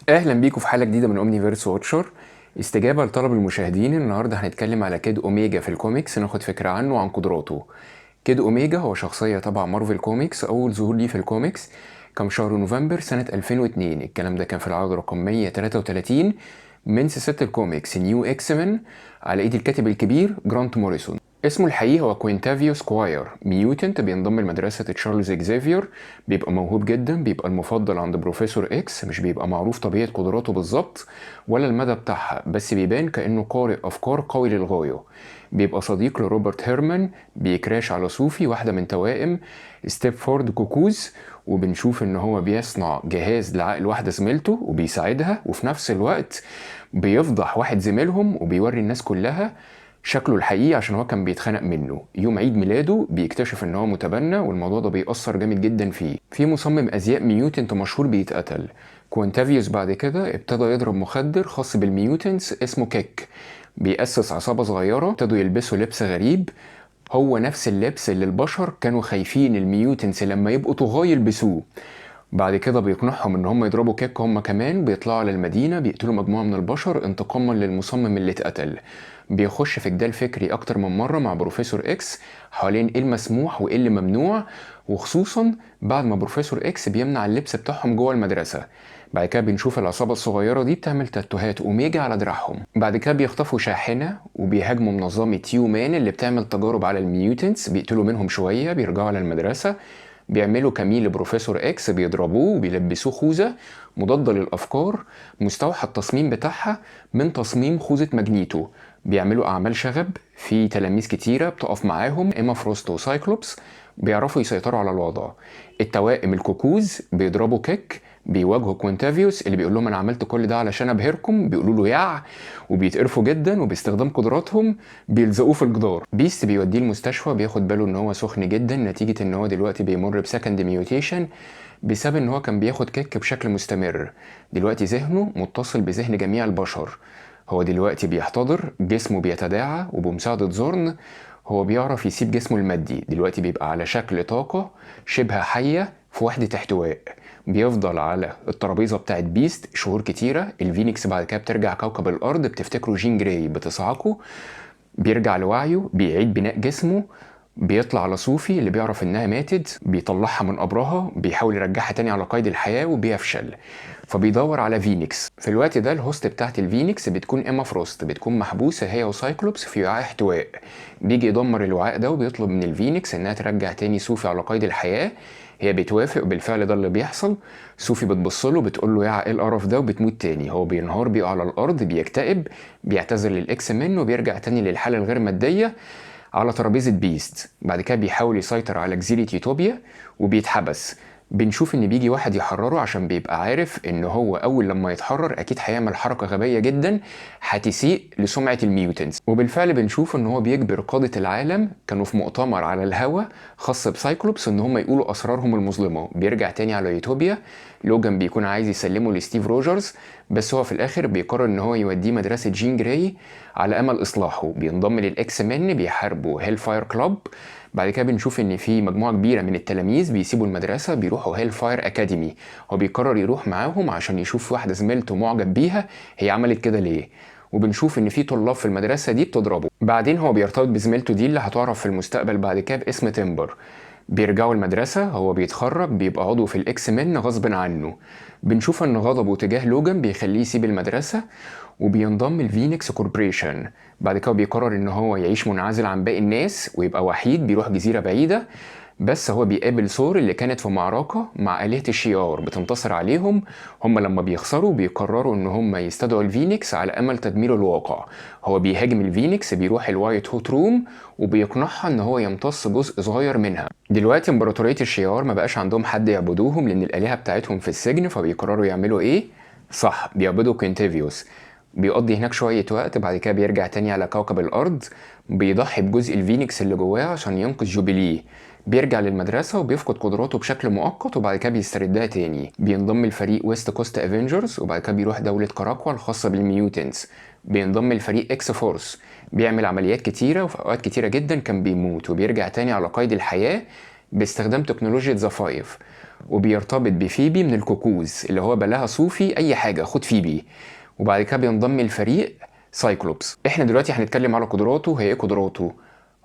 اهلا بيكم في حلقه جديده من اومنيفيرس واتشر. استجابه لطلب المشاهدين. النهارده هنتكلم على كيد اوميجا في الكوميكس، ناخد فكره عنه وعن قدراته. كيد اوميجا هو شخصيه تبع مارفل كوميكس، اول ظهور ليه في الكوميكس كان شهر نوفمبر سنه 2002. الكلام ده كان في العدد رقم 133 من سلسله الكوميكس نيو اكس مان على ايد الكاتب الكبير جرانت موريسون. اسمه الحقيقي هو كوينتافيو سكواير، ميوتنت بينضم لمدرسة تشارلز اكزافير. بيبقى موهوب جدا، بيبقى المفضل عند بروفيسور اكس. مش بيبقى معروف طبيعة قدراته بالظبط ولا المدى بتاعها، بس بيبان كأنه قارئ أفكار قوي للغاية. بيبقى صديق لروبرت هيرمان، بيكراش على صوفي واحدة من توائم ستيبفورد كوكوز. وبنشوف ان هو بيصنع جهاز لعقل واحدة زميلته وبيساعدها، وفي نفس الوقت بيفضح واحد زميلهم وبيوري الناس كلها شكله الحقيقي عشان هو كان بيتخانق منه. يوم عيد ميلاده بيكتشف ان هو متبنى، والموضوع ده بيأثر جامد جدا فيه. في مصمم ازياء ميوتنت مشهور بيتقتل. كوينتافيوس بعد كده ابتدى يضرب مخدر خاص بالميوتنتس اسمه كيك. بيأسس عصابة صغيرة ابتدوا يلبسوا لبس غريب، هو نفس اللبس اللي البشر كانوا خايفين الميوتنتس لما يبقوا طغاة يلبسوه. بعد كده بيقنعهم ان هم يضربوا كيك هم كمان. بيطلعوا على المدينة بيقتلوا مجموعة من البشر انتقاما للمصمم اللي اتقتل. بيخش في جدال فكري اكتر من مرة مع بروفيسور اكس حوالين ايه المسموح وايه اللي ممنوع، وخصوصا بعد ما بروفيسور اكس بيمنع اللبس بتاعهم جوه المدرسة. بعد كده بنشوف العصابة الصغيرة دي بتعمل تاتوهات اوميجا على دراعهم. بعد كده بيخطفوا شاحنة وبيهاجموا منظمة تيو مان اللي بتعمل تجارب على الميوتنتس. بيقتلوا منهم شوية، بيرجعوا على المدرسة، بيعملوا كمين لبروفيسور اكس، بيضربوه وبيلبسوه خوذة مضادة للأفكار مستوحى التصميم بتاعها من تصميم خوذة ماجنيتو. بيعملوا أعمال شغب في تلاميذ كتيرة بتقف معاهم، إما فروست وسايكلوبس، بيعرفوا يسيطروا على الوضع. التوائم الكوكوز بيضربوا كيك، بيواجهوا كوينتافيوس اللي بيقول لهم انا عملت كل ده علشان ابهركم، بيقولوا له يع، وبيتقرفوا جدا، وباستخدام قدراتهم بيلزقوه في الجدار. بيست بيوديه المستشفى، بياخد باله ان هو سخن جدا نتيجة ان هو دلوقتي بيمر بسكند ميوتيشن بسبب ان هو كان بياخد كيك بشكل مستمر. دلوقتي ذهنه متصل بذهن جميع البشر. هو دلوقتي بيحتضر، جسمه بيتداعى، وبمساعدة زورن هو بيعرف يسيب جسمه المادي. دلوقتي بيبقى على شكل طاقة شبه حية في وحدة احتواء. بيفضل على الترابيزة بتاعت بيست شهور كتيرة. الفينيكس بعد كده بترجع كوكب الأرض، بتفتكروا جين جراي بتصعقه، بيرجع لوعيه، بيعيد بناء جسمه، بيطلع على صوفي اللي بيعرف انها ماتت، بيطلعها من قبرها، بيحاول يرجعها تاني على قيد الحياة وبيفشل. فبيدور على فينيكس. في الوقت ده الهوست بتاعت الفينيكس بتكون ايما فروست، بتكون محبوسة هي وسايكلوبس في وعاء احتواء. بيجي يدمر الوعاء ده وبيطلب من الفينيكس انها ترجع تاني صوفي على قيد الحياة. هي بتوافق، وبالفعل ده اللي بيحصل. صوفي بتبصله بتقول له يا ايه القرف ده، وبتموت تاني. هو بينهار، بيقع على الارض، بيكتئب، بيعتذر للاكس منه، وبيرجع تاني للحالة الغير مادية على ترابيزة بيست. بعد كده بيحاول يسيطر على جزيرة يوتوبيا وبيتحبس. بنشوف ان بيجي واحد يحرره عشان بيبقى عارف ان هو اول لما يتحرر اكيد هيعمل حركة غبية جدا هتسيء لسمعة الميوتنتس. وبالفعل بنشوف ان هو بيجبر قادة العالم كانوا في مؤتمر على الهوا خاص بسايكلوبس ان هم يقولوا اسرارهم المظلمة. بيرجع تاني على يوتوبيا. لوجان بيكون عايز يسلمه لستيف روجرز، بس هو في الاخر بيقرر ان هو يوديه مدرسة جين جراي على امل اصلاحه. بينضم للاكس مان، بيحاربوا هيل فاير كلوب. بعد كده بنشوف ان في مجموعه كبيره من التلاميذ بيسيبوا المدرسه بيروحوا هيل فاير اكاديمي. هو بيقرر يروح معاهم عشان يشوف واحده زميلته معجب بيها هي عملت كده ليه. وبنشوف ان في طلاب في المدرسه دي بتضربه. بعدين هو بيرتبط بزميلته دي اللي هتعرف في المستقبل بعد كده باسم تيمبر. بيرجعوا المدرسة، هو بيتخرج، بيبقى عضو في الإكس من غصب عنه. بنشوف إن غضبه تجاه لوجان بيخليه يسيب المدرسة وبينضم لفينيكس كوربريشن. بعد كده بيقرر إن هو يعيش منعزل عن باقي الناس ويبقى وحيد، بيروح جزيرة بعيدة. بس هو بيقابل ثور اللي كانت في معركة مع آلهة الشيار بتنتصر عليهم. هم لما بيخسروا بيقرروا ان هم يستدعوا الفينيكس على امل تدمير الواقع. هو بيهاجم الفينيكس، بيروح الوايت هوت روم وبيقنعها ان هو يمتص جزء صغير منها. دلوقتي امبراطورية الشيار ما بقاش عندهم حد يعبدوهم لان الآلهة بتاعتهم في السجن، فبيقرروا يعملوا ايه؟ صح، بيعبدوا كينتيفيوس. بيقضي هناك شوية وقت، بعد كده بيرجع تاني على كوكب الأرض. بيضحي بجزء الفينيكس اللي جواه عشان ينقذ جوبيليه. بيرجع للمدرسة وبيفقد قدراته بشكل مؤقت، وبعد كده بيستردها تاني. بينضم لفريق ويست كوست افنجرز، وبعد كده بيروح دولة كاراكوا الخاصة بالميوتنتس. بينضم لفريق اكس فورس. بيعمل عمليات كتيرة، وفي أوقات كتيرة جدا كان بيموت، وبيرجع تاني على قيد الحياة باستخدام تكنولوجيا ذا فايف. وبيرتبط بفيبي من الكوكوز اللي هو بلاها صوفي اي حاجه خد فيبي، وبعد كده بينضم الفريق سايكلوبس. احنا دلوقتي هنتكلم على قدراته. هي ايه قدراته؟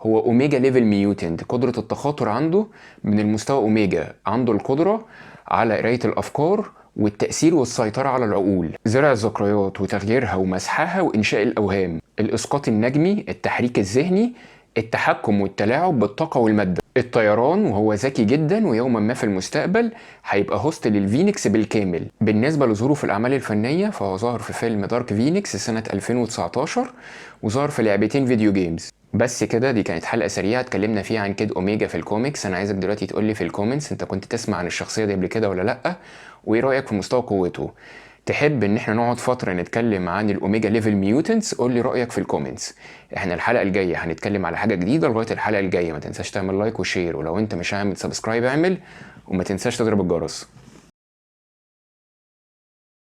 هو اوميجا ليفل ميوتنت، قدره التخاطر عنده من المستوى اوميجا، عنده القدره على قرايه الافكار والتأثير والسيطرة على العقول، زرع الذكريات وتغييرها ومسحها وإنشاء الأوهام، الإسقاط النجمي، التحريك الذهني، التحكم والتلاعب بالطاقة والمادة، الطيران، وهو ذكي جدا ويوما ما في المستقبل هيبقى هوست للفينيكس بالكامل. بالنسبة لظهوره في الأعمال الفنية فهو ظهر في فيلم دارك فينيكس سنة 2019، وظهر في لعبتين فيديو جيمز. بس كده، دي كانت حلقة سريعة اتكلمنا فيها عن كيد أوميجا في الكوميكس. أنا عايزك دلوقتي تقولي في الكومنتس أنت كنت تسمع عن الشخصية دي قبل كده ولا لأ، وإيه رأيك في مستوى قوته؟ تحب إن احنا نقعد فترة نتكلم عن الأوميجا ليفل ميوتنتس؟ قولي رأيك في الكومنتس. احنا الحلقة الجاية هنتكلم على حاجة جديدة. لغاية الحلقة الجاية ما تنساش تعمل لايك وشير، ولو أنت مش عامل سبسكرايب اعمل، وما تنساش تضرب الجرس.